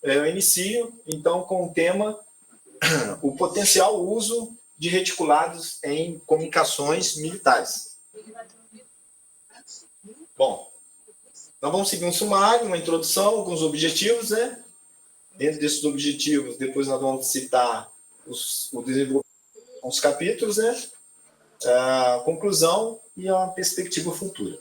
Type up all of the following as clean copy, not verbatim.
eu inicio, então, com o tema o potencial uso de reticulados em comunicações militares. Bom, então vamos seguir um sumário, uma introdução, alguns objetivos, né? Dentro desses objetivos, depois nós vamos citar o desenvolvimento dos capítulos, né? A conclusão e a perspectiva futura.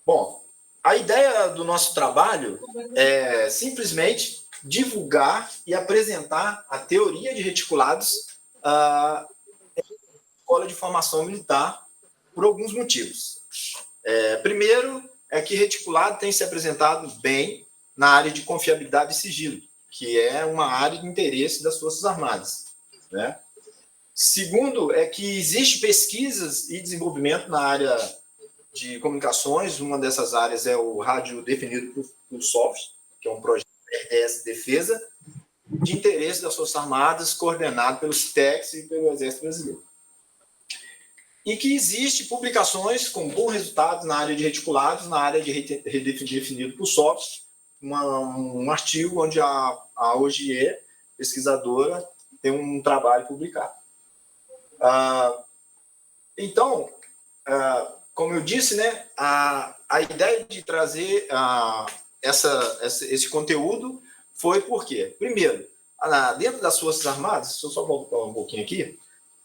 Bom, a ideia do nosso trabalho é simplesmente divulgar e apresentar a teoria de reticulados na Escola de Formação Militar por alguns motivos. Primeiro, é que reticulado tem se apresentado bem na área de confiabilidade e sigilo, que é uma área de interesse das Forças Armadas, né? Segundo, é que existe pesquisas e desenvolvimento na área de comunicações. Uma dessas áreas é o rádio definido por software, que é um projeto RDS Defesa, de interesse das Forças Armadas, coordenado pelo CITEX e pelo Exército Brasileiro. E que existe publicações com bons resultados na área de reticulados, na área de redefinido por software, um artigo onde a OGE, pesquisadora, tem um trabalho publicado. Então, como eu disse, né, a ideia de trazer esse conteúdo foi porque, primeiro, dentro das Forças Armadas, deixa eu só voltar um pouquinho aqui,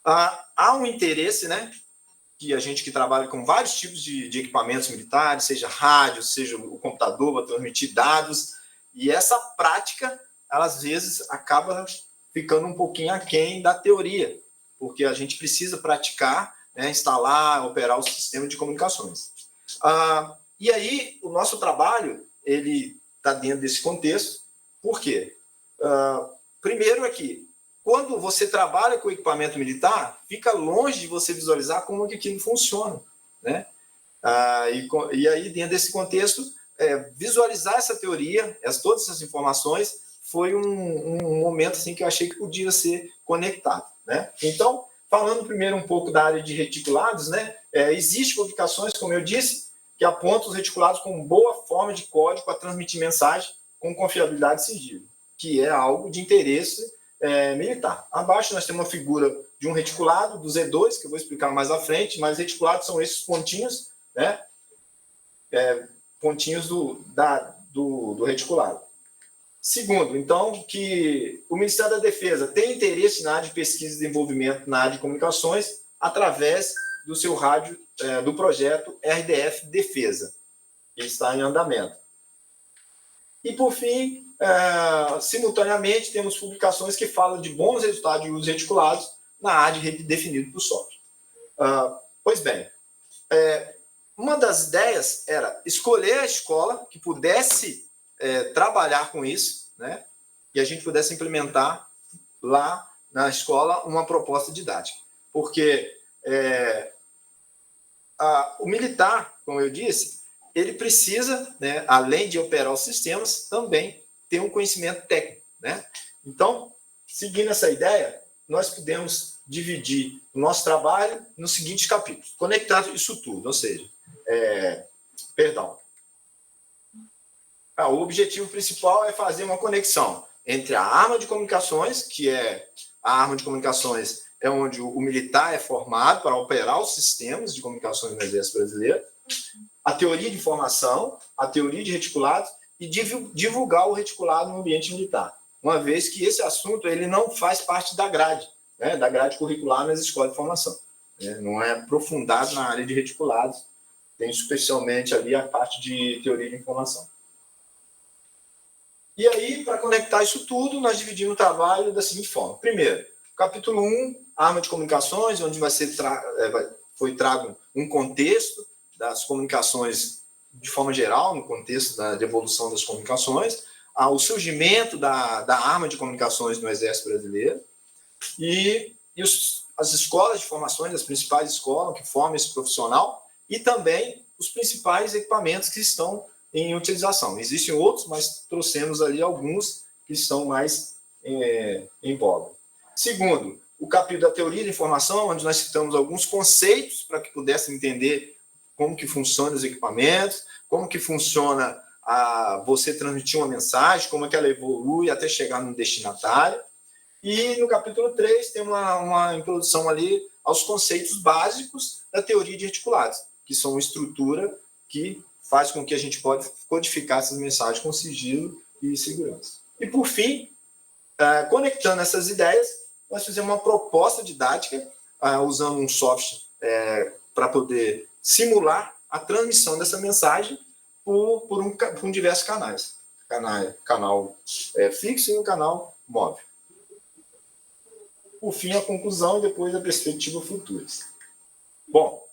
há um interesse, né, que a gente que trabalha com vários tipos de equipamentos militares, seja rádio, seja o computador para transmitir dados, e essa prática, ela, às vezes, acaba ficando um pouquinho aquém da teoria, porque a gente precisa praticar, né, instalar, operar o sistema de comunicações. E aí, o nosso trabalho, ele está dentro desse contexto. Por quê? Primeiro é que, quando você trabalha com equipamento militar, fica longe de você visualizar como que aquilo funciona, né? E aí, dentro desse contexto, visualizar essa teoria, todas essas informações, foi um momento assim, que eu achei que podia ser conectado, né? Então, falando primeiro um pouco da área de reticulados, né? Existem publicações, como eu disse, que apontam os reticulados como boa forma de código para transmitir mensagem com confiabilidade e sigilo, que é algo de interesse militar. Abaixo nós temos uma figura de um reticulado, do Z2, que eu vou explicar mais à frente, mas reticulados são esses pontinhos, né? Pontinhos do reticulado. Segundo, então, que o Ministério da Defesa tem interesse na área de pesquisa e desenvolvimento na área de comunicações através do seu rádio, do projeto RDF Defesa, que está em andamento. E, por fim, simultaneamente, temos publicações que falam de bons resultados de usos reticulados na área de definido por software. Pois bem, uma das ideias era escolher a escola que pudesse trabalhar com isso, né? E a gente pudesse implementar lá na escola uma proposta didática. Porque o militar, como eu disse, ele precisa, né, além de operar os sistemas, também ter um conhecimento técnico, né? Então, seguindo essa ideia, nós podemos dividir o nosso trabalho nos seguintes capítulos. Conectar isso tudo, ou seja, o objetivo principal é fazer uma conexão entre a arma de comunicações, que é a arma de comunicações é onde o militar é formado para operar os sistemas de comunicações no Exército Brasileiro, a teoria de informação, a teoria de reticulados e divulgar o reticulado no ambiente militar, uma vez que esse assunto ele não faz parte da grade, né, da grade curricular nas escolas de formação, né, não é aprofundado na área de reticulados, tem especialmente ali a parte de teoria de informação. E aí, para conectar isso tudo, nós dividimos o trabalho da seguinte forma. Primeiro, capítulo 1, arma de comunicações, onde foi trago um contexto das comunicações de forma geral, no contexto da evolução das comunicações, o surgimento da arma de comunicações no Exército Brasileiro e as escolas de formações, as principais escolas que formam esse profissional e também os principais equipamentos que estão em utilização. Existem outros, mas trouxemos ali alguns que estão mais em voga. Segundo, o capítulo da teoria de informação, onde nós citamos alguns conceitos para que pudessem entender como que funcionam os equipamentos, como que funciona a você transmitir uma mensagem, como é que ela evolui até chegar no destinatário. E no capítulo 3 tem uma introdução ali aos conceitos básicos da teoria de reticulados, que são uma estrutura que faz com que a gente pode codificar essas mensagens com sigilo e segurança. E, por fim, conectando essas ideias, nós fizemos uma proposta didática usando um software para poder simular a transmissão dessa mensagem por diversos canais. Canal fixo e um canal móvel. Por fim, a conclusão e depois a perspectiva futuras. Bom,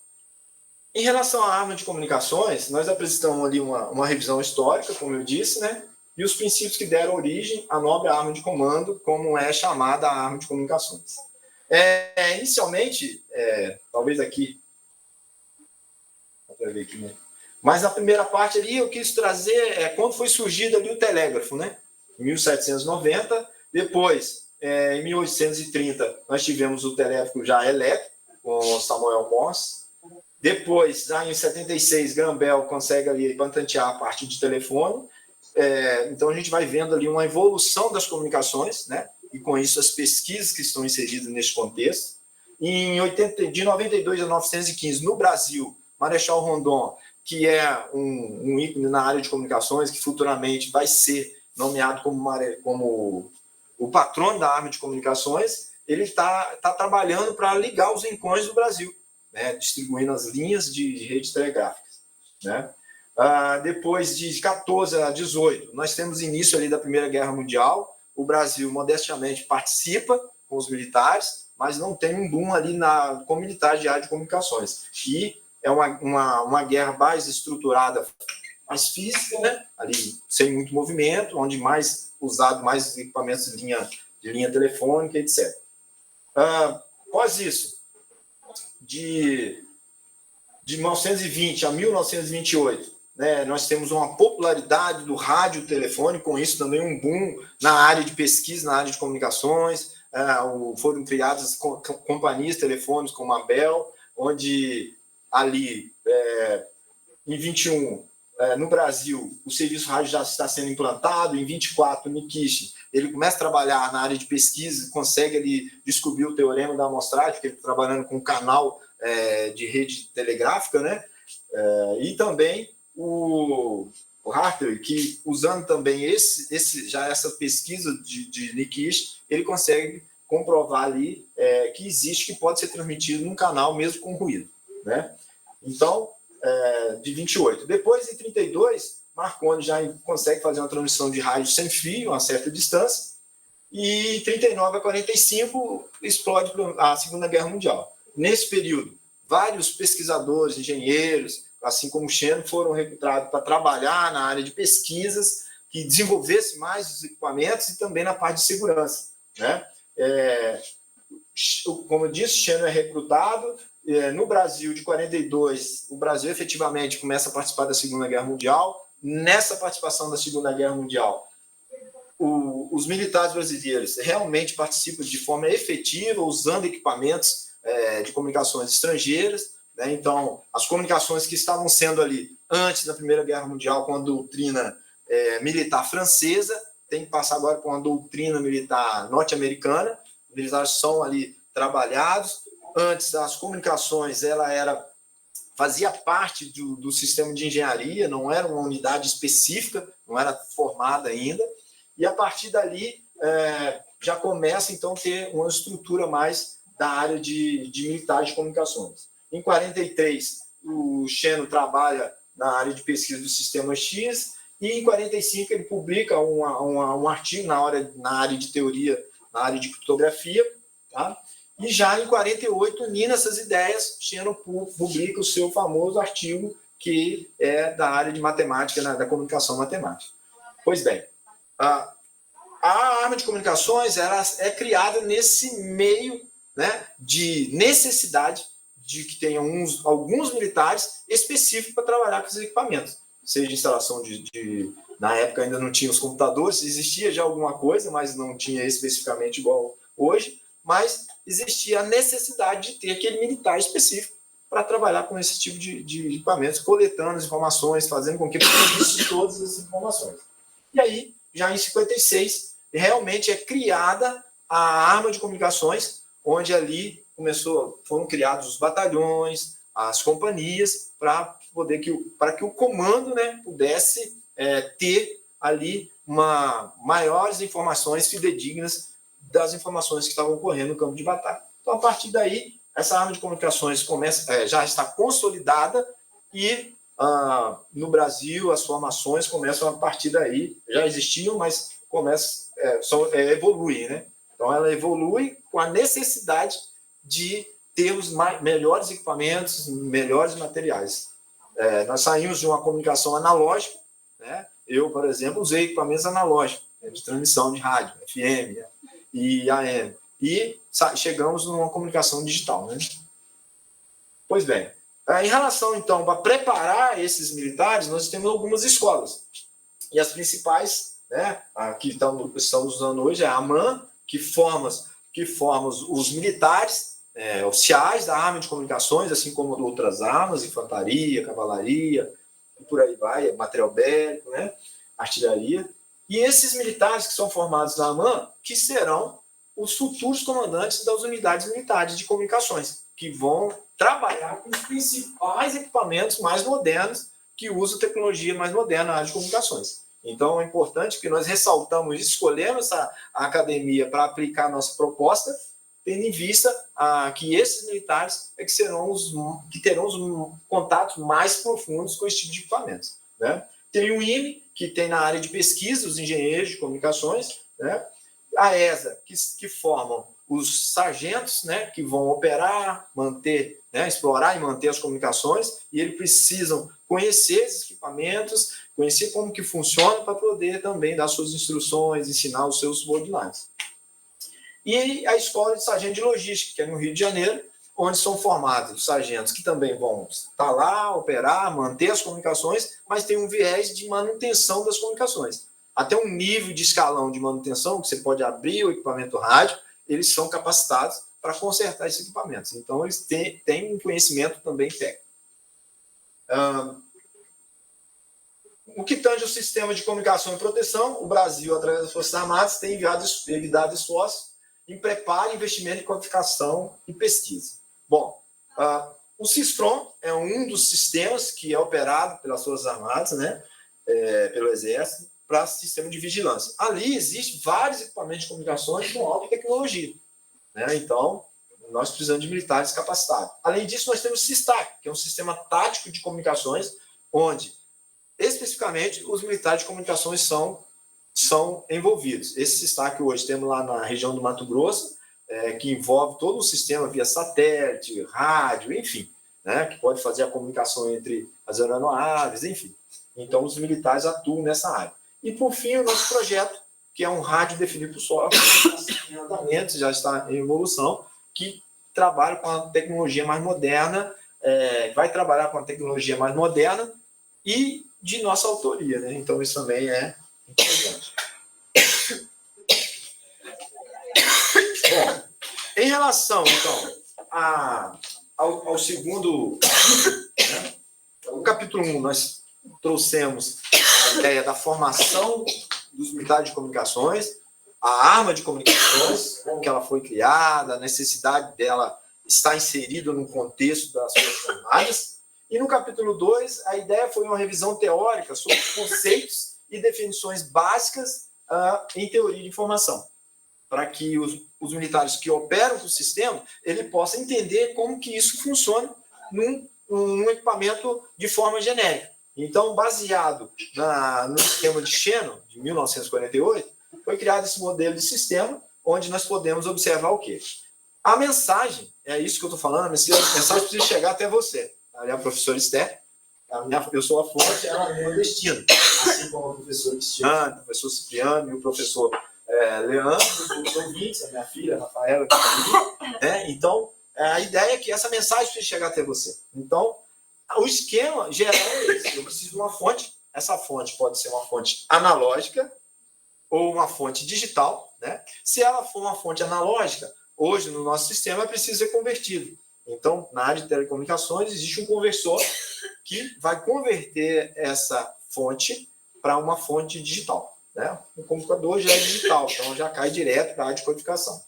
em relação à arma de comunicações, nós apresentamos ali uma revisão histórica, como eu disse, né? E os princípios que deram origem à nobre arma de comando, como é chamada a arma de comunicações. Inicialmente, talvez aqui, ver aqui, né? Mas na primeira parte ali eu quis trazer quando foi surgido ali o telégrafo, né? Em 1790, depois, em 1830, nós tivemos o telégrafo já elétrico, com Samuel Morse. Depois, já em 76, Graham Bell consegue ali patentear a parte de telefone. Então, a gente vai vendo ali uma evolução das comunicações, né? E com isso as pesquisas que estão inseridas nesse contexto. De 92 a 1915, no Brasil, Marechal Rondon, que é um ícone na área de comunicações, que futuramente vai ser nomeado como o patrono da arma de comunicações, ele está trabalhando para ligar os rincões do Brasil, né, distribuindo as linhas de redes telegráficas. Né? Depois de 14 a 18, nós temos início ali da Primeira Guerra Mundial. O Brasil, modestamente, participa com os militares, mas não tem um boom ali com militares de área de comunicações. E é uma guerra mais estruturada, mais física, né? Ali sem muito movimento, onde mais equipamentos de linha telefônica, etc. Após isso, de 1920 a 1928, né, nós temos uma popularidade do rádio telefone, com isso também um boom na área de pesquisa, na área de comunicações. Foram criadas companhias telefônicas como a Bell, onde ali, em 21, no Brasil, o serviço rádio já está sendo implantado. Em 24, o Nikisch, ele começa a trabalhar na área de pesquisa, consegue ali descobrir o teorema da amostragem, porque ele está trabalhando com um canal de rede telegráfica, né? E também o Hartley, que usando também essa pesquisa de Nikisch, ele consegue comprovar ali que existe, que pode ser transmitido num canal mesmo com ruído, né? Então, de 28. Depois, em 32, Marconi já consegue fazer uma transmissão de rádio sem fio, a uma certa distância, e 39 a 45 explode a Segunda Guerra Mundial. Nesse período, vários pesquisadores, engenheiros, assim como Shannon, foram recrutados para trabalhar na área de pesquisas, que desenvolvesse mais os equipamentos e também na parte de segurança, né? Como eu disse, Shannon é recrutado. No Brasil, de 42, o Brasil efetivamente começa a participar da Segunda Guerra Mundial. Nessa participação da Segunda Guerra Mundial, os militares brasileiros realmente participam de forma efetiva, usando equipamentos de comunicações estrangeiras, né? Então, as comunicações que estavam sendo ali antes da Primeira Guerra Mundial, com a doutrina militar francesa, tem que passar agora com a doutrina militar norte-americana. Os militares são ali trabalhados. Antes, as comunicações fazia parte do sistema de engenharia, não era uma unidade específica, não era formada ainda. E a partir dali já começa então a ter uma estrutura mais da área de militares de comunicações. Em 43, o Shannon trabalha na área de pesquisa do sistema X, e em 45 ele publica um artigo na área de teoria, na área de criptografia, tá? E já em 48, unindo essas ideias, Shannon publica o seu famoso artigo, que é da área de matemática, da comunicação matemática. Pois bem, a arma de comunicações ela é criada nesse meio, né, de necessidade de que tenha alguns militares específicos para trabalhar com esses equipamentos, seja instalação na época ainda não tinha os computadores, existia já alguma coisa, mas não tinha especificamente igual hoje, mas existia a necessidade de ter aquele militar específico para trabalhar com esse tipo de equipamentos, coletando as informações, fazendo com que produzisse todas as informações. E aí, já em 56, realmente é criada a arma de comunicações, onde ali foram criados os batalhões, as companhias, para que o comando, né, pudesse ter ali maiores informações fidedignas das informações que estavam ocorrendo no campo de batalha. Então, a partir daí, essa arma de comunicações já está consolidada e no Brasil as formações começam a partir daí, já existiam, mas evoluem, né? Então, ela evolui com a necessidade de ter os melhores equipamentos, melhores materiais. Nós saímos de uma comunicação analógica, né? Eu, por exemplo, usei equipamentos analógicos, de transmissão de rádio, FM e AM, e chegamos numa comunicação digital, né? Pois bem, em relação, então, para preparar esses militares, nós temos algumas escolas. E as principais, né, que estamos usando hoje, é a AMAN, que forma os militares oficiais da arma de comunicações, assim como outras armas, infantaria, cavalaria, e por aí vai, material bélico, né, artilharia. E esses militares que são formados na AMAN, que serão os futuros comandantes das unidades militares de comunicações, que vão trabalhar com os principais equipamentos mais modernos que usam tecnologia mais moderna na área de comunicações. Então, é importante que nós ressaltamos isso, escolhemos a academia para aplicar a nossa proposta, tendo em vista que esses militares que terão os contatos mais profundos com esse tipo de equipamentos, né? Tem o IME, que tem na área de pesquisa os engenheiros de comunicações, né? A ESA, que formam os sargentos, né, que vão operar, manter, né, explorar e manter as comunicações, e eles precisam conhecer esses equipamentos, conhecer como que funciona para poder também dar suas instruções, ensinar os seus subordinados. E a escola de sargento de logística, que é no Rio de Janeiro, onde são formados os sargentos que também vão estar lá, operar, manter as comunicações, mas tem um viés de manutenção das comunicações. Até um nível de escalão de manutenção, que você pode abrir o equipamento rádio, eles são capacitados para consertar esses equipamentos. Então, eles têm um conhecimento também técnico. O que tange o sistema de comunicação e proteção, o Brasil, através das Forças Armadas, tem enviado esforços em preparo, investimento em qualificação e pesquisa. Bom, o CISFRON é um dos sistemas que é operado pelas Forças Armadas, né, pelo Exército, para sistema de vigilância. Ali existem vários equipamentos de comunicações com alta tecnologia, né? Então, nós precisamos de militares capacitados. Além disso, nós temos o SISTAC, que é um sistema tático de comunicações, onde, especificamente, os militares de comunicações são envolvidos. Esse SISTAC hoje temos lá na região do Mato Grosso, que envolve todo o sistema via satélite, rádio, enfim, né? Que pode fazer a comunicação entre as aeronaves, enfim. Então, os militares atuam nessa área. E, por fim, o nosso projeto, que é um rádio definido por software, em andamento, já está em evolução, que trabalha com a tecnologia mais moderna, vai trabalhar com a tecnologia mais moderna e de nossa autoria, né? Então, isso também é importante. Bom, em relação, então, ao segundo, né? O capítulo 1, nós trouxemos a ideia da formação dos militares de comunicações, a arma de comunicações, como que ela foi criada, a necessidade dela estar inserida no contexto das Forças Armadas. E no capítulo 2, a ideia foi uma revisão teórica sobre conceitos e definições básicas em teoria de informação, para que os militares que operam com o sistema, ele possa entender como que isso funciona num equipamento de forma genérica. Então, baseado no esquema de Shannon, de 1948, foi criado esse modelo de sistema, onde nós podemos observar o quê? A mensagem, é isso que eu estou falando, a mensagem precisa chegar até você. Ali a professora Esther, eu sou a fonte, ela é o destino. Assim como o professor Cristiano, o professor Cipriano e o professor Leandro, o professor Vintes, a minha filha, a Rafaela, que está ali, né? Então, a ideia é que essa mensagem precisa chegar até você. Então, o esquema geral é esse. Eu preciso de uma fonte. Essa fonte pode ser uma fonte analógica ou uma fonte digital, né? Se ela for uma fonte analógica, hoje no nosso sistema é preciso ser convertido. Então, na área de telecomunicações, existe um conversor que vai converter essa fonte para uma fonte digital, né? O computador já é digital, então já cai direto para a área de codificação.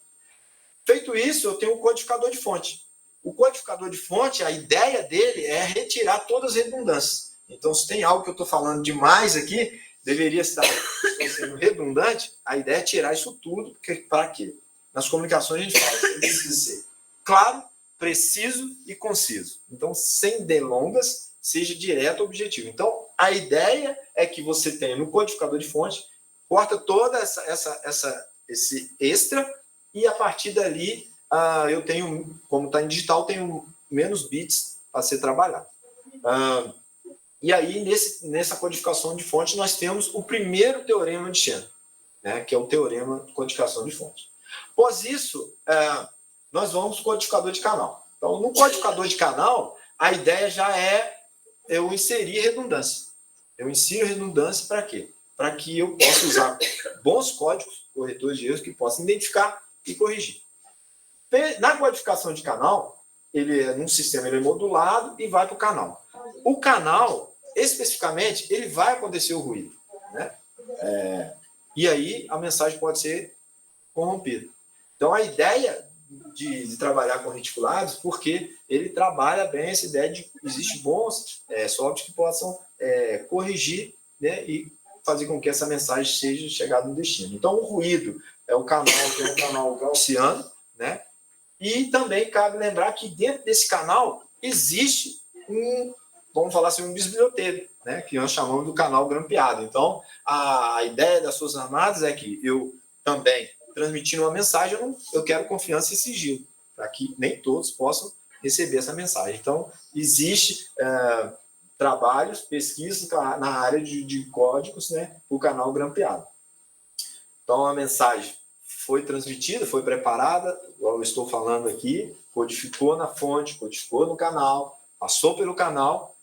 Feito isso, eu tenho um codificador de fonte. O codificador de fonte, a ideia dele é retirar todas as redundâncias. Então, se tem algo que eu estou falando demais aqui, deveria estar sendo redundante, a ideia é tirar isso tudo, para quê? Nas comunicações a gente fala, precisa ser claro, preciso e conciso. Então, sem delongas, seja direto ao objetivo. Então, a ideia é que você tenha no codificador de fonte, corta toda esse extra, e a partir dali, eu tenho, como está em digital, tenho menos bits a ser trabalhado. E aí, nessa codificação de fonte, nós temos o primeiro teorema de Shannon, né, que é o teorema de codificação de fonte. Após isso, nós vamos para o codificador de canal. Então, no codificador de canal, a ideia já é eu inserir redundância. Eu insiro redundância para quê? Para que eu possa usar bons códigos, corretores de erros, que possam identificar e corrigir. Na codificação de canal, num sistema ele é modulado e vai para o canal. O canal, especificamente, ele vai acontecer o ruído, né? E aí a mensagem pode ser corrompida. Então, a ideia de trabalhar com reticulados, porque ele trabalha bem essa ideia de que existem bons softwares que possam corrigir, né, e fazer com que essa mensagem seja chegada no destino. Então, o ruído é o canal, que é um canal gaussiano, né? E também cabe lembrar que dentro desse canal existe vamos falar assim, um bisbilhoteiro, né, que nós chamamos do canal grampeado. Então, a ideia das Forças Armadas é que eu também, transmitindo uma mensagem, eu quero confiança e sigilo, para que nem todos possam receber essa mensagem. Então, existe trabalhos, pesquisas na área de códigos, né, o canal grampeado. Então, a mensagem foi transmitida, foi preparada, igual eu estou falando aqui, codificou na fonte, codificou no canal, passou pelo canal.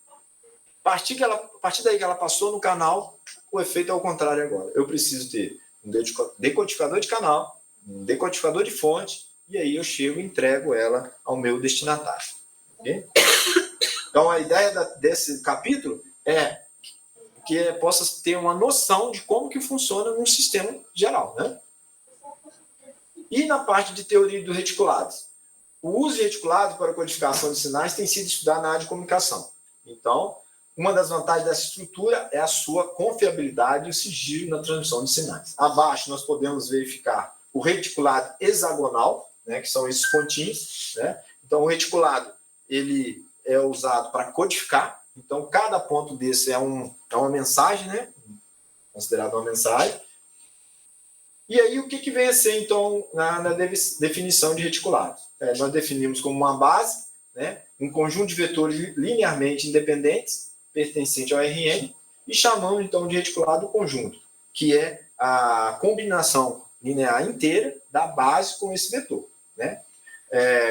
A partir daí que ela passou no canal, o efeito é o contrário agora. Eu preciso ter um decodificador de canal, um decodificador de fonte, e aí eu chego e entrego ela ao meu destinatário. Okay? Então, a ideia desse capítulo é que possa ter uma noção de como que funciona num sistema geral, né? E na parte de teoria do reticulado? O uso de reticulado para a codificação de sinais tem sido estudado na área de comunicação. Então, uma das vantagens dessa estrutura é a sua confiabilidade e o sigilo na transmissão de sinais. Abaixo, nós podemos verificar o reticulado hexagonal, né, que são esses pontinhos, né? Então, o reticulado ele é usado para codificar. Então, cada ponto desse é uma mensagem, né? Considerado uma mensagem. E aí, o que vem a ser, então, na definição de reticulado? Nós definimos como uma base, né, um conjunto de vetores linearmente independentes, pertencente ao RN, e chamamos, então, de reticulado o conjunto, que é a combinação linear inteira da base com esse vetor, né?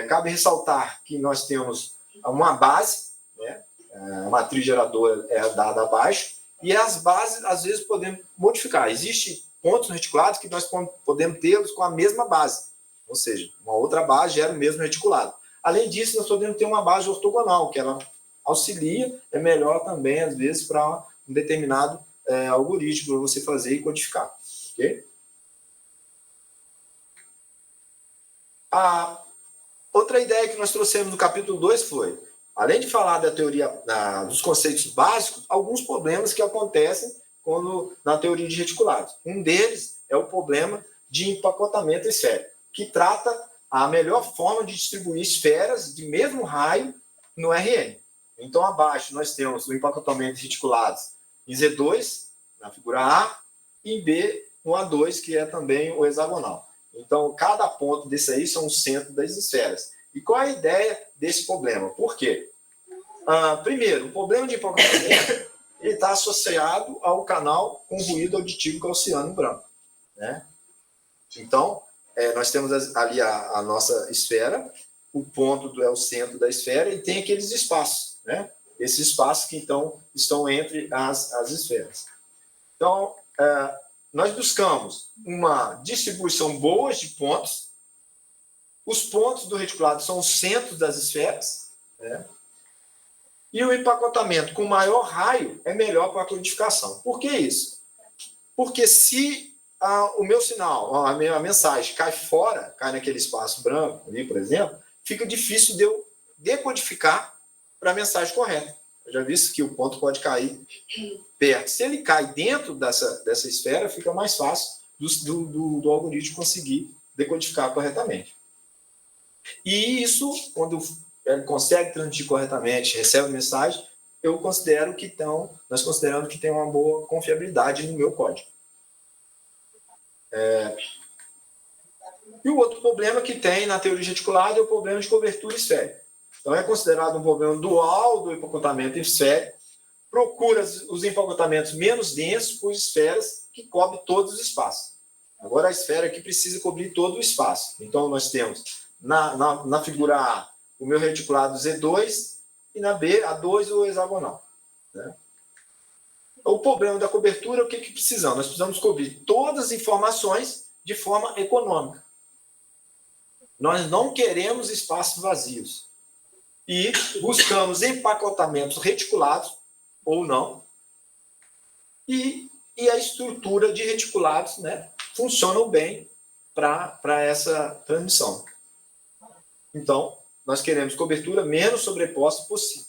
Cabe ressaltar que nós temos uma base, né, a matriz geradora é dada abaixo, e as bases, às vezes, podemos modificar. Existem pontos reticulados que nós podemos tê-los com a mesma base, ou seja, uma outra base gera o mesmo reticulado. Além disso, nós podemos ter uma base ortogonal, que ela auxilia, é melhor também, às vezes, para um determinado algoritmo para você fazer e codificar. Okay? A outra ideia que nós trouxemos no capítulo 2 foi, além de falar da teoria, dos conceitos básicos, alguns problemas que acontecem na teoria de reticulados. Um deles é o problema de empacotamento esférico, que trata a melhor forma de distribuir esferas de mesmo raio no RN. Então, abaixo nós temos o empacotamento de reticulados em Z2, na figura A, e em B, no A2, que é também o hexagonal. Então, cada ponto desse aí são o centro das esferas. E qual é a ideia desse problema? Por quê? Primeiro, o problema de empacotamento está associado ao canal com ruído auditivo gaussiano branco, né? Então, nós temos ali a nossa esfera, o ponto é o centro da esfera e tem aqueles espaços, né? Esses espaços que, então, estão entre as esferas. Então, nós buscamos uma distribuição boa de pontos Os pontos do reticulado são os centros das esferas, né? E o empacotamento com maior raio é melhor para a codificação. Por que isso? Porque se o meu sinal, a minha mensagem cai fora, cai naquele espaço branco ali, por exemplo, fica difícil de eu decodificar para a mensagem correta. Eu já vi que o ponto pode cair perto. Se ele cai dentro dessa esfera, fica mais fácil do algoritmo conseguir decodificar corretamente. E isso, quando ele consegue transmitir corretamente, recebe a mensagem, nós consideramos que tem uma boa confiabilidade no meu código. E o outro problema que tem na teoria reticulada é o problema de cobertura esférica. Então, é considerado um problema dual do empacotamento esférico. Procura os empacotamentos menos densos por esferas que cobrem todos os espaços. Agora, a esfera aqui precisa cobrir todo o espaço. Então, nós temos na figura A o meu reticulado Z2 e na B A2 o hexagonal. Né? O problema da cobertura, o que precisamos? Nós precisamos cobrir todas as informações de forma econômica. Nós não queremos espaços vazios. E buscamos empacotamentos reticulados, ou não. E a estrutura de reticulados, né, funcionam bem para essa transmissão. Então, nós queremos cobertura menos sobreposta possível.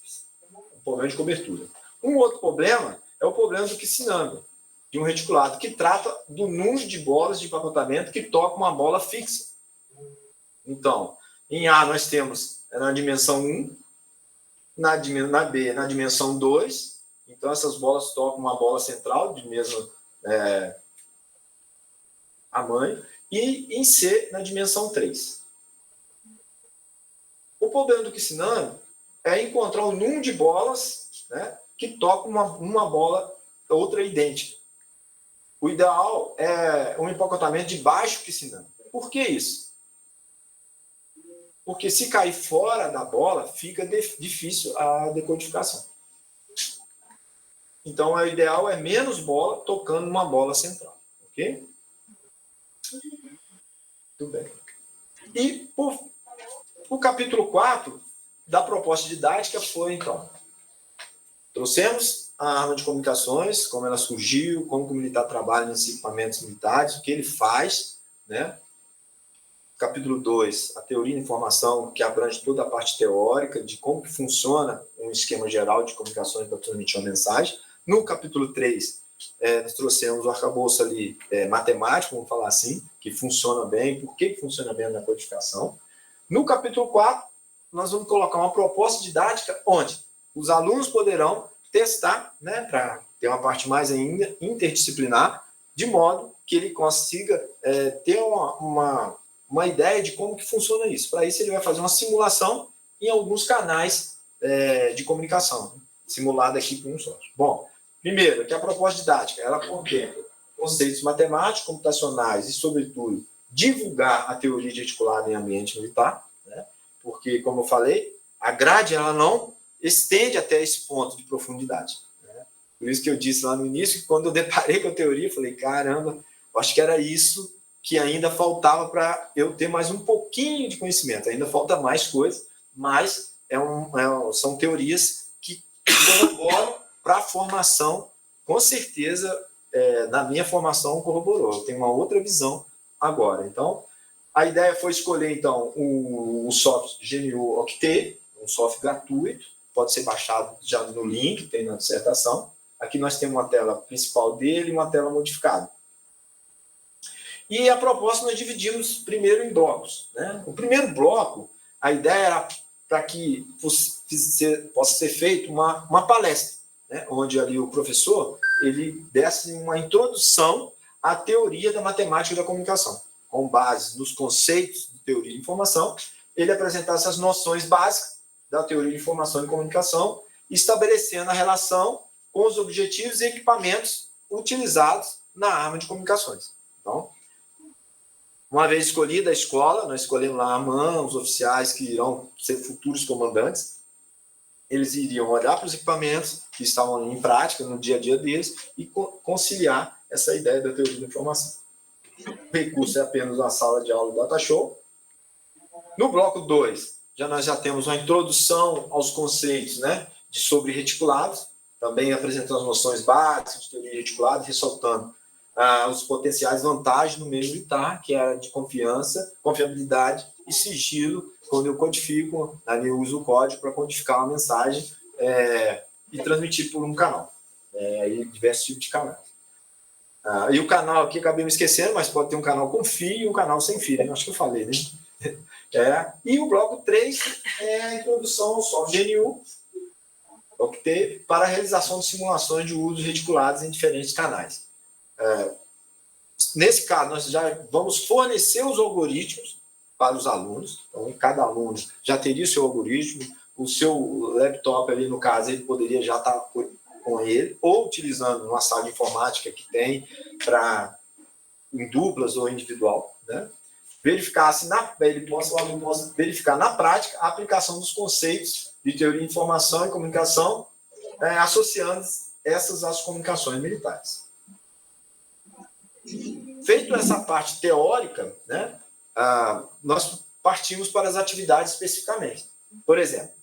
O problema de cobertura. Um outro problema é o problema do Kissinanga, de um reticulado, que trata do número de bolas de empacotamento que toca uma bola fixa. Então, em A nós temos na dimensão 1, na B na dimensão 2, então essas bolas tocam uma bola central de mesmo tamanho, e em C na dimensão 3. O problema do Kissinanga é encontrar o número de bolas, né, que tocam uma bola, outra idêntica. O ideal é um empacotamento de baixo Kissinanga. Por que isso? Porque se cair fora da bola, fica difícil a decodificação. Então, o ideal é menos bola tocando uma bola central. Ok? Tudo bem. E o capítulo 4 da proposta didática foi, então, trouxemos a arma de comunicações, como ela surgiu, como o militar trabalha nesses equipamentos militares, o que ele faz, né? Capítulo 2, a teoria da informação, que abrange toda a parte teórica de como que funciona um esquema geral de comunicações para transmitir uma mensagem. No capítulo 3, nós trouxemos o arcabouço ali matemático, vamos falar assim, que funciona bem, por que funciona bem na codificação. No capítulo 4, nós vamos colocar uma proposta didática onde os alunos poderão testar, né, para ter uma parte mais ainda interdisciplinar, de modo que ele consiga ter uma ideia de como que funciona isso. Para isso, ele vai fazer uma simulação em alguns canais de comunicação, simulada aqui com um sócio. Bom, primeiro, que a proposta didática, ela contempla conceitos matemáticos, computacionais e, sobretudo, divulgar a teoria de reticulado em ambiente militar, né? Porque, como eu falei, a grade ela não estende até esse ponto de profundidade. Né? Por isso que eu disse lá no início, que quando eu deparei com a teoria, eu falei, caramba, eu acho que era isso que ainda faltava para eu ter mais um pouquinho de conhecimento. Ainda falta mais coisa, mas são teorias que corroboram para a formação. Com certeza, na minha formação, corroborou. Eu tenho uma outra visão agora. Então, a ideia foi escolher, então, o software GNU Octet, um software gratuito, pode ser baixado já no link, tem na dissertação. Aqui nós temos uma tela principal dele e uma tela modificada. E a proposta nós dividimos primeiro em blocos. Né? O primeiro bloco, a ideia era para que possa ser feita uma palestra, né? Onde ali o professor ele desse uma introdução à teoria da matemática da comunicação, com base nos conceitos de teoria de informação, ele apresentasse as noções básicas da teoria de informação e comunicação, estabelecendo a relação com os objetivos e equipamentos utilizados na arma de comunicações. Então, uma vez escolhida a escola, nós escolhemos lá a AMAN, os oficiais que irão ser futuros comandantes, eles iriam olhar para os equipamentos que estavam em prática no dia a dia deles e conciliar essa ideia da teoria da informação. O recurso é apenas uma sala de aula do Data Show, No bloco 2, nós já temos uma introdução aos conceitos, né, sobre reticulados, também apresentando as noções básicas de teoria reticulada, ressaltando os potenciais vantagens no meio militar, que é a de confiança, confiabilidade e sigilo, quando eu codifico, eu uso o código para codificar uma mensagem e transmitir por um canal. E diversos tipos de canais. E o canal aqui, acabei me esquecendo, mas pode ter um canal com fio e um canal sem fio, né? Acho que eu falei, né? E o bloco 3 é a introdução ao software GNU, Octave, para a realização de simulações de usos reticulados em diferentes canais. Nesse caso, nós já vamos fornecer os algoritmos para os alunos. Então, cada aluno já teria o seu algoritmo, o seu laptop ali, no caso, ele poderia já estar com ele, ou utilizando uma sala de informática que tem em duplas ou individual, né? Verificar se o aluno possa verificar na prática a aplicação dos conceitos de teoria de informação e comunicação, associando essas às comunicações militares. Feito essa parte teórica, né, nós partimos para as atividades especificamente. Por exemplo,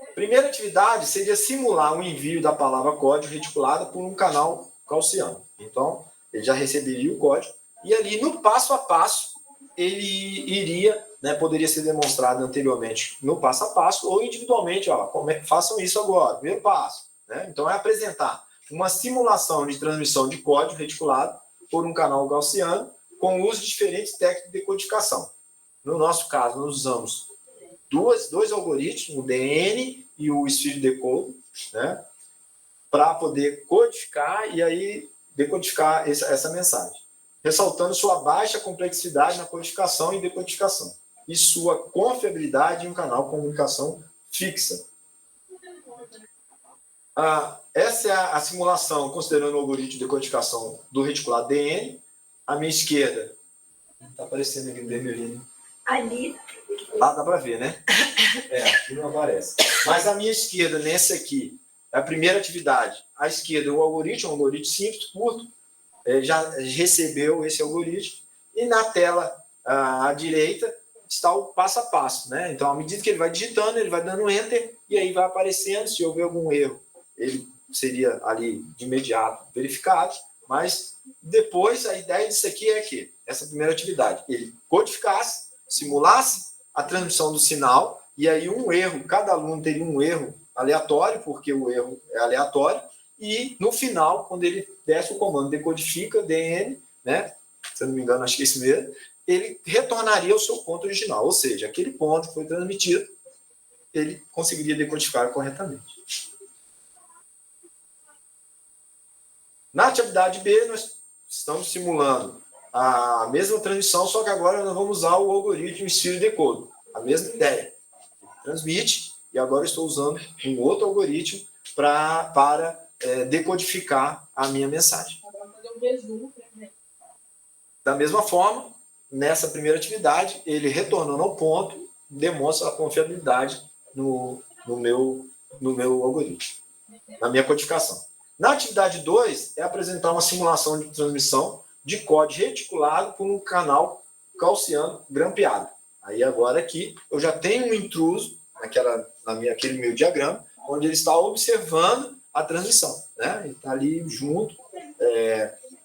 a primeira atividade seria simular o envio da palavra código reticulada por um canal gaussiano. Então, ele já receberia o código e ali, no passo a passo, ele iria, né, poderia ser demonstrado anteriormente no passo a passo ou individualmente, façam isso agora, primeiro passo. Né? Então, é apresentar uma simulação de transmissão de código reticulado por um canal gaussiano com o uso de diferentes técnicas de decodificação. No nosso caso, nós usamos dois algoritmos, o DN e o Speed Decode, né, para poder codificar e aí decodificar essa mensagem, ressaltando sua baixa complexidade na codificação e decodificação e sua confiabilidade em um canal de comunicação fixa. Essa é a simulação, considerando o algoritmo de decodificação do reticulado DN. À minha esquerda, está aparecendo aqui no vermelhinho. Ali. Lá dá para ver, né? Aqui não aparece. Mas à minha esquerda, nessa aqui, é a primeira atividade. À esquerda, o algoritmo, um algoritmo simples, curto, já recebeu esse algoritmo. E na tela à direita está o passo a passo, né? Então, à medida que ele vai digitando, ele vai dando enter e aí vai aparecendo. Se houver algum erro, ele seria ali de imediato verificado. Mas depois, a ideia disso aqui é que essa primeira atividade, ele codificasse, simulasse a transmissão do sinal, e aí um erro, cada aluno teria um erro aleatório, porque o erro é aleatório, e no final, quando ele desse o comando decodifica, DN, né, se eu não me engano, acho que é isso mesmo, ele retornaria ao seu ponto original, ou seja, aquele ponto que foi transmitido, ele conseguiria decodificar corretamente. Na atividade B, nós estamos simulando a mesma transmissão, só que agora nós vamos usar o algoritmo Speed Decode. A mesma ideia. Transmite, e agora estou usando um outro algoritmo para decodificar a minha mensagem. Da mesma forma, nessa primeira atividade, ele retornando ao ponto, demonstra a confiabilidade no meu algoritmo, na minha codificação. Na atividade 2, é apresentar uma simulação de transmissão de código reticulado por um canal gaussiano grampeado. Aí agora aqui eu já tenho um intruso naquele meu diagrama, onde ele está observando a transmissão, né? Ele está ali junto,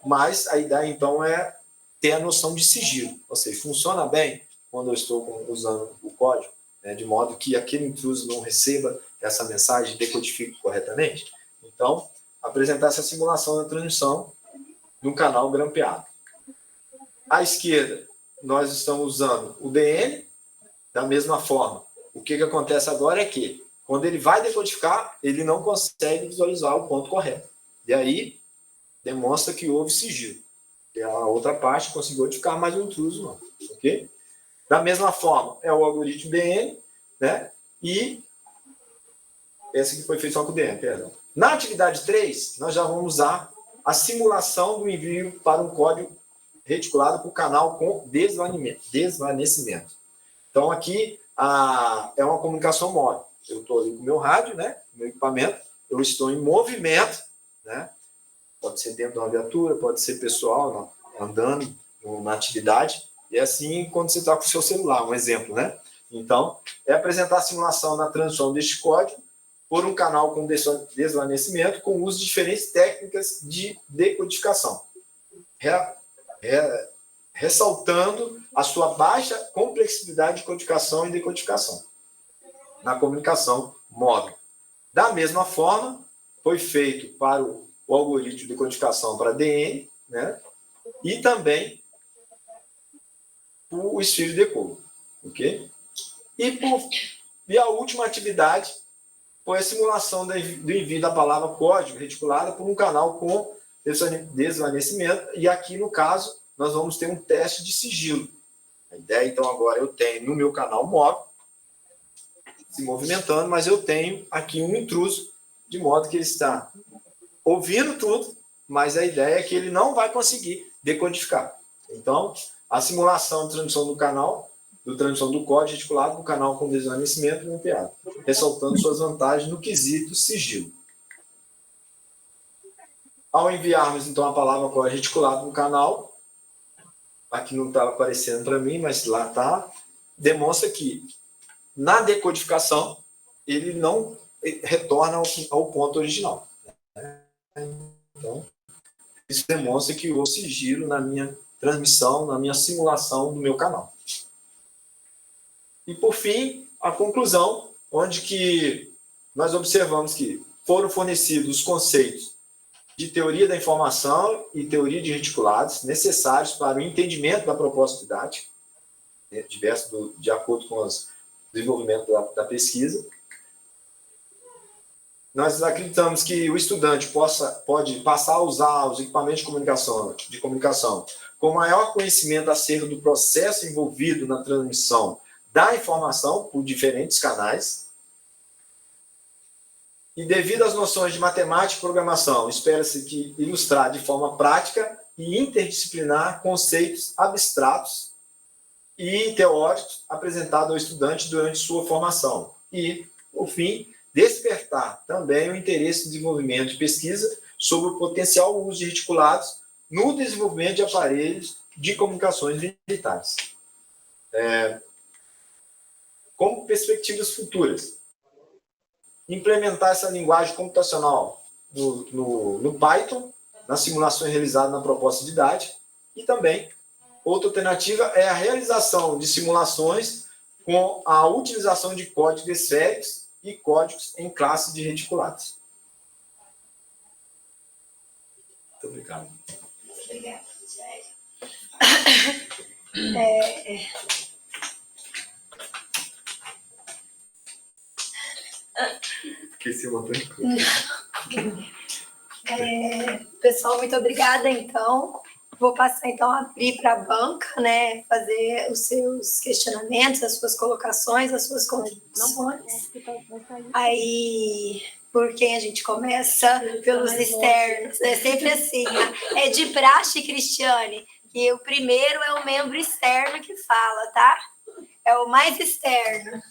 mas a ideia então é ter a noção de sigilo, ou seja, funciona bem quando eu estou usando o código, né, de modo que aquele intruso não receba essa mensagem e decodifique corretamente. Então, apresentar essa simulação da transmissão de um canal grampeado. À esquerda, nós estamos usando o DN, da mesma forma. O que acontece agora é que, quando ele vai decodificar, ele não consegue visualizar o ponto correto. E aí, demonstra que houve sigilo. E a outra parte conseguiu codificar, mas o intruso não. Ok? Da mesma forma, é o algoritmo DN, né? E esse que foi feito só com o DN, perdão. Na atividade 3, nós já vamos usar a simulação do envio para um código reticulado para o canal com desvanecimento. Então, aqui é uma comunicação móvel. Eu estou ali com o meu rádio, né, meu equipamento, eu estou em movimento, né, pode ser dentro de uma viatura, pode ser pessoal, andando na atividade, E assim, quando você está com o seu celular, um exemplo, né? Então, é apresentar a simulação na transmissão deste código por um canal com desvanecimento com o uso de diferentes técnicas de decodificação, ressaltando a sua baixa complexidade de codificação e decodificação na comunicação móvel. Da mesma forma, foi feito para o algoritmo de decodificação para DN, né? E também o Sphere Decode, ok? E a última atividade foi a simulação do envio da palavra código reticulada por um canal com desvanecimento, e aqui, no caso, nós vamos ter um teste de sigilo. A ideia, então, agora eu tenho no meu canal móvel, se movimentando, mas eu tenho aqui um intruso, de modo que ele está ouvindo tudo, mas a ideia é que ele não vai conseguir decodificar. Então, a simulação de transmissão do canal, transmissão do código reticulado do canal com desvanecimento mapeado, ressaltando suas vantagens no quesito sigilo. Ao enviarmos, então, a palavra código reticulado no canal, aqui não está aparecendo para mim, mas lá está, demonstra que, na decodificação, ele não retorna ao ponto original. Então, isso demonstra que houve sigilo na minha transmissão, na minha simulação do meu canal. E, por fim, a conclusão, onde que nós observamos que foram fornecidos os conceitos de teoria da informação e teoria de reticulados necessários para o entendimento da proposta didática, de acordo com o desenvolvimento da pesquisa. Nós acreditamos que o estudante pode passar a usar os equipamentos de comunicação com maior conhecimento acerca do processo envolvido na transmissão da informação por diferentes canais. E devido às noções de matemática e programação, espera-se que ilustrar de forma prática e interdisciplinar conceitos abstratos e teóricos apresentados ao estudante durante sua formação. E, por fim, despertar também o interesse no desenvolvimento de pesquisa sobre o potencial uso de reticulados no desenvolvimento de aparelhos de comunicações militares. Como perspectivas futuras, implementar essa linguagem computacional no Python, nas simulações realizadas na proposta didática, e também, outra alternativa é a realização de simulações com a utilização de códigos esféricos e códigos em classe de reticulados. Muito obrigado. Obrigada, Esqueci uma outra coisa. Pessoal, muito obrigada, então. Vou passar, então, a abrir para a banca, né, fazer os seus questionamentos, as suas colocações, as suas contribuições. Aí, por quem a gente começa? Pelos externos. É sempre assim, né? É de praxe, Cristiane, que o primeiro é o membro externo que fala, tá? É o mais externo.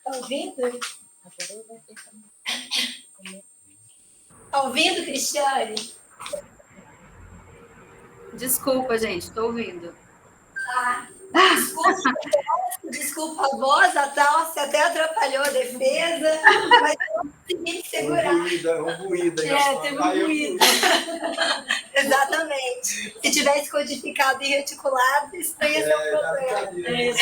Tá ouvindo? Tá ouvindo, Cristiane? Desculpa, gente, estou ouvindo. Desculpa a voz, a tosse até atrapalhou a defesa, mas eu consegui segurar. Um ruído. Teve um ruído. Exatamente. Se tivesse codificado e reticulado, isso não ia ser um problema.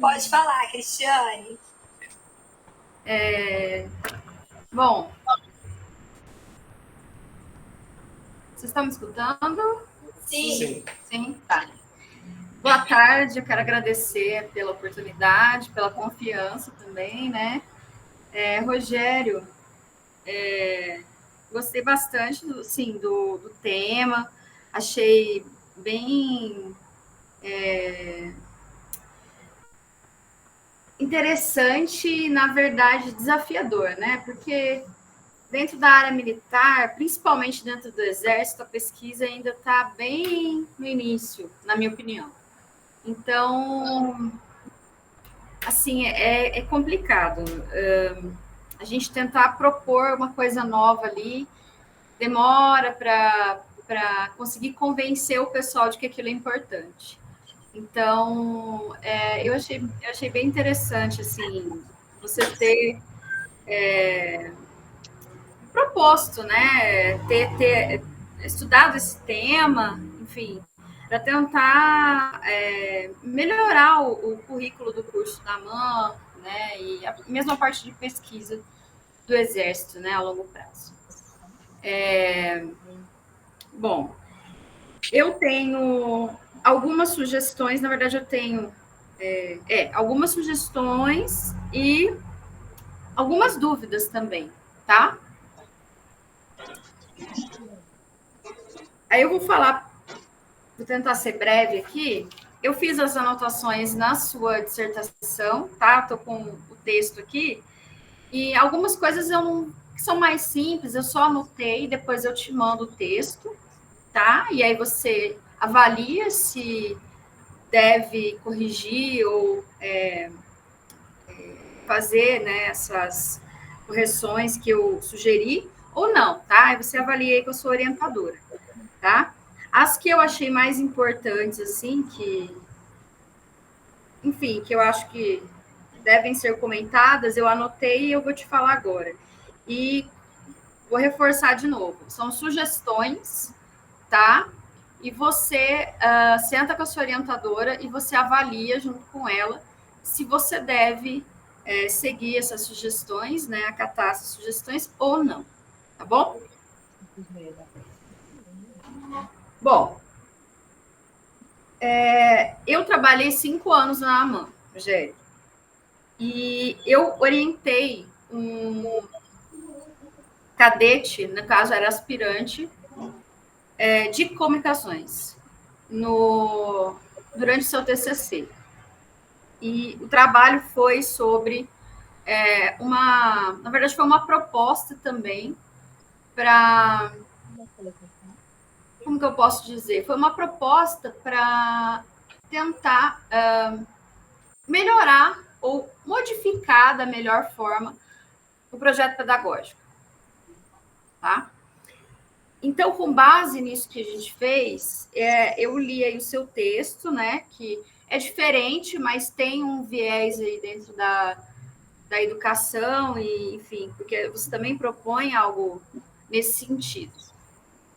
Pode falar, Cristiane. Bom, vocês estão me escutando? Sim. Sim, tá. Boa tarde, eu quero agradecer pela oportunidade, pela confiança também, né? Rogério, gostei bastante do tema, achei bem interessante e, na verdade, desafiador, né? Porque dentro da área militar, principalmente dentro do Exército, a pesquisa ainda está bem no início, na minha opinião. Então, assim, é complicado. A gente tentar propor uma coisa nova ali, demora para o para conseguir convencer o pessoal de que aquilo é importante. Então, eu achei bem interessante, assim, você ter proposto, né, ter estudado esse tema, enfim, para tentar melhorar o currículo do curso da AMAN, né, e a mesma parte de pesquisa do Exército, né, a longo prazo. Bom, eu tenho algumas sugestões, na verdade eu tenho algumas sugestões e algumas dúvidas também, tá? Aí eu vou tentar ser breve aqui. Eu fiz as anotações na sua dissertação, tá? Estou com o texto aqui. E algumas coisas que são mais simples, eu só anotei, depois eu te mando o texto, tá? E aí você avalia se deve corrigir ou fazer, né, essas correções que eu sugeri ou não, tá? Aí você avalia aí com a sua orientadora, tá? As que eu achei mais importantes, assim, enfim, que eu acho que devem ser comentadas, eu anotei e eu vou te falar agora. E vou reforçar de novo. São sugestões, tá? E você senta com a sua orientadora e você avalia junto com ela se você deve seguir essas sugestões, né? Acatar essas sugestões ou não, tá bom? Bom, eu trabalhei 5 anos na AMAN, Rogério, e eu orientei um cadete, no caso era aspirante, de comunicações durante seu TCC. E o trabalho foi sobre na verdade foi uma proposta também para, como que eu posso dizer? Foi uma proposta para tentar melhorar ou modificar da melhor forma o projeto pedagógico, tá? Então, com base nisso que a gente fez, eu li aí o seu texto, né, que é diferente, mas tem um viés aí dentro da educação, e, enfim, porque você também propõe algo nesse sentido,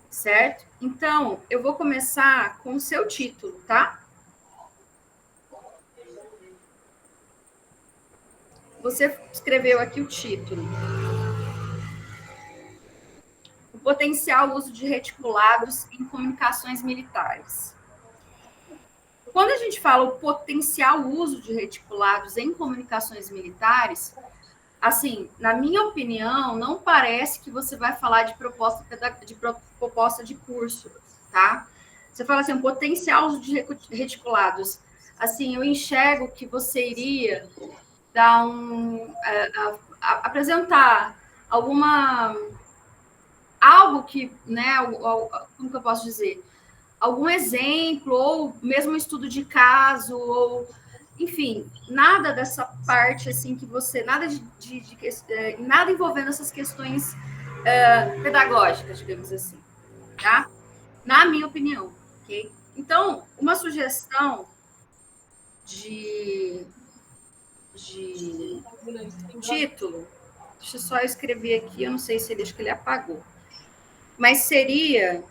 certo? Então, eu vou começar com o seu título, tá? Você escreveu aqui o título. O potencial uso de reticulados em comunicações militares. Quando a gente fala o potencial uso de reticulados em comunicações militares, assim, na minha opinião, não parece que você vai falar de proposta de curso, tá? Você fala assim, um potencial uso de reticulados. Assim, eu enxergo que você iria dar apresentar algo que, né, como que eu posso dizer? Algum exemplo, ou mesmo um estudo de caso, ou, enfim, nada dessa parte, assim, que você, nada envolvendo essas questões pedagógicas, digamos assim, tá? Na minha opinião, ok? Então, uma sugestão de título, deixa eu só escrever aqui, eu não sei se acho que ele apagou, mas seria...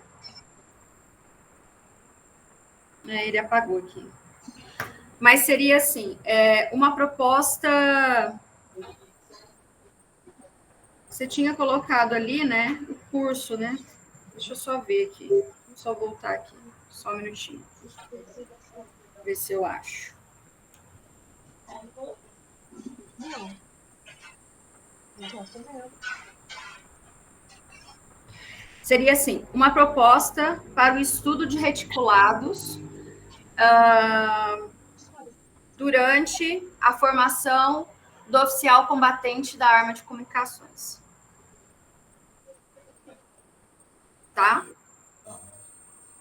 ele apagou aqui. Mas seria assim, uma proposta... Você tinha colocado ali, né, o curso, né? Deixa eu só ver aqui. Vou só voltar aqui. Só um minutinho. Ver se eu acho. Seria assim, uma proposta para o estudo de reticulados durante a formação do oficial combatente da arma de comunicações. Tá?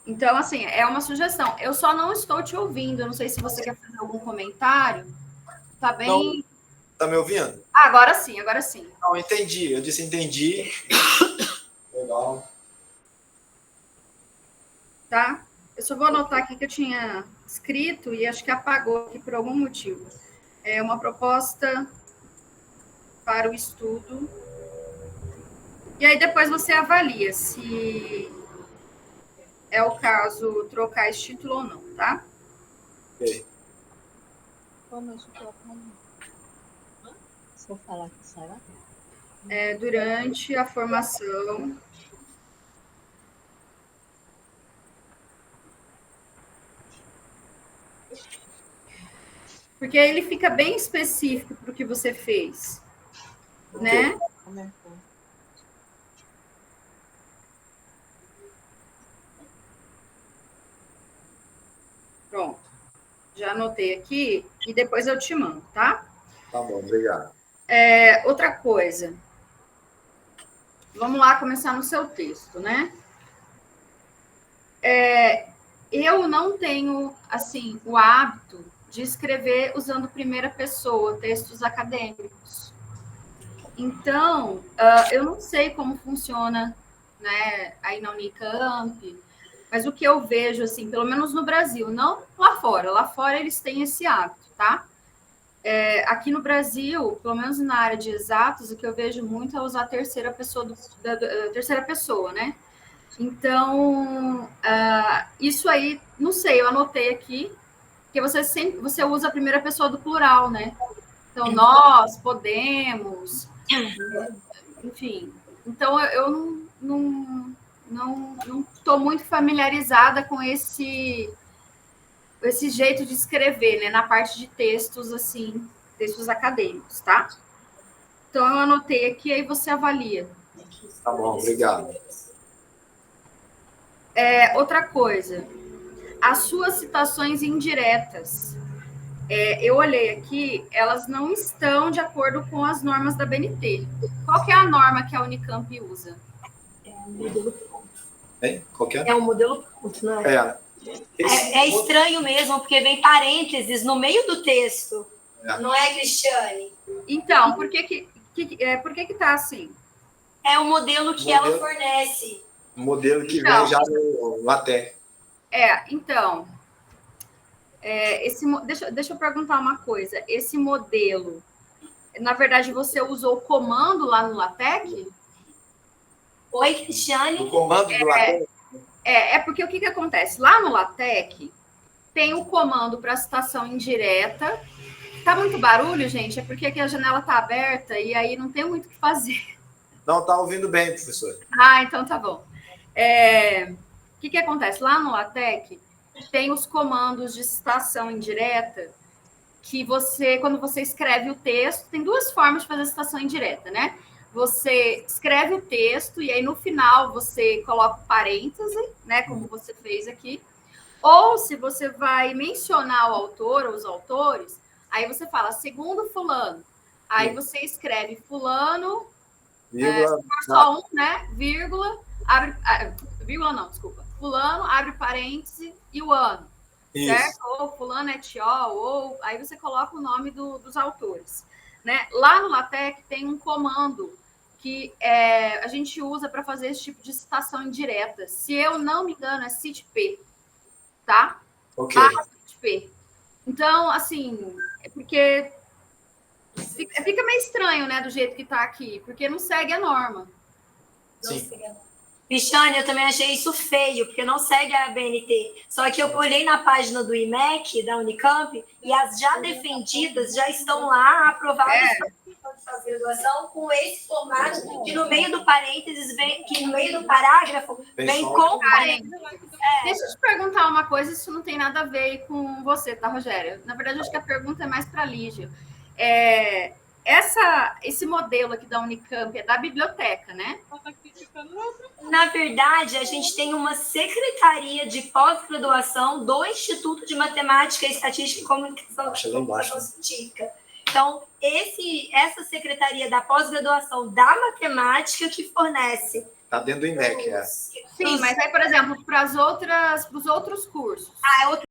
Então, assim, é uma sugestão. Eu só não estou te ouvindo. Eu não sei se você quer fazer algum comentário. Tá bem? Não, tá me ouvindo? Agora sim, agora sim. Não, entendi. Eu disse entendi. Legal. tá? Eu só vou anotar aqui que eu tinha escrito e acho que apagou aqui por algum motivo. É uma proposta para o estudo. E aí depois você avalia se é o caso trocar esse título ou não, tá? Ok. Se eu falar que será? Durante a formação. Porque aí ele fica bem específico para o que você fez, né? Aumentou. Pronto. Já anotei aqui e depois eu te mando, tá? Tá bom, obrigado. Outra coisa. Vamos lá começar no seu texto, né? Eu não tenho, assim, o hábito de escrever usando primeira pessoa, textos acadêmicos. Então, eu não sei como funciona, né, aí na Unicamp, mas o que eu vejo, assim, pelo menos no Brasil, não lá fora eles têm esse hábito, tá? Aqui no Brasil, pelo menos na área de exatos, o que eu vejo muito é usar a terceira pessoa, terceira pessoa, né? Então, isso aí, não sei, eu anotei aqui, que você usa a primeira pessoa do plural, né? Então, nós, podemos, enfim. Então, eu não estou muito familiarizada com esse jeito de escrever, né? Na parte de textos, assim, textos acadêmicos, tá? Então, eu anotei aqui, aí você avalia. Tá bom, obrigado. Outra coisa, as suas citações indiretas. Eu olhei aqui, elas não estão de acordo com as normas da BNT. Qual que é a norma que a Unicamp usa? É o modelo ponto. Hein? Qual que é? É o modelo ponto, não é? É estranho mesmo, porque vem parênteses no meio do texto. Não é, Cristiane? Então, por que tá assim? É o modelo que ela fornece. O modelo que Então, vem já no LaTeX. Então, deixa eu perguntar uma coisa. Esse modelo, na verdade, você usou o comando lá no LaTeX? Oi, Cristiane? O comando do LaTeX? Porque o que acontece? Lá no LaTeX, tem o comando para citação indireta. Tá muito barulho, gente? É porque aqui a janela tá aberta e aí não tem muito o que fazer. Não, tá ouvindo bem, professor. Então tá bom. O que acontece? Lá no LaTeX, tem os comandos de citação indireta que quando você escreve o texto, tem duas formas de fazer citação indireta, né? Você escreve o texto e aí no final você coloca parêntese, né? Como você fez aqui. Ou se você vai mencionar o autor ou os autores, aí você fala segundo fulano. Aí você escreve fulano, Vírgula, só um, né? Vírgula, vírgula não, desculpa. Fulano, abre parêntese e o ano. isso. Certo? Ou fulano et al, ou aí você coloca o nome dos autores. Né? Lá no LaTeX tem um comando que a gente usa para fazer esse tipo de citação indireta. Se eu não me engano, é citp, tá? Ok. citp. Então, assim, é porque fica meio estranho, né, do jeito que está aqui, porque não segue a norma. Sim. Cristiane, eu também achei isso feio, porque não segue a BNT. Só que eu olhei na página do IMEC, da Unicamp, e as já defendidas já estão lá aprovadas para fazer graduação com esse formato, que no meio do parênteses, que no meio do parágrafo, vem com parênteses. Deixa eu te perguntar uma coisa, isso não tem nada a ver com você, tá, Rogério? Na verdade, acho que a pergunta é mais para a Lígia. Esse modelo aqui da Unicamp é da biblioteca, né? Na verdade, a gente tem uma secretaria de pós-graduação do Instituto de Matemática, Estatística e Comunicação Científica. Então, essa secretaria da pós-graduação da matemática que fornece. Está dentro do IMEC, Sim, mas aí, por exemplo, para os outros cursos. É outro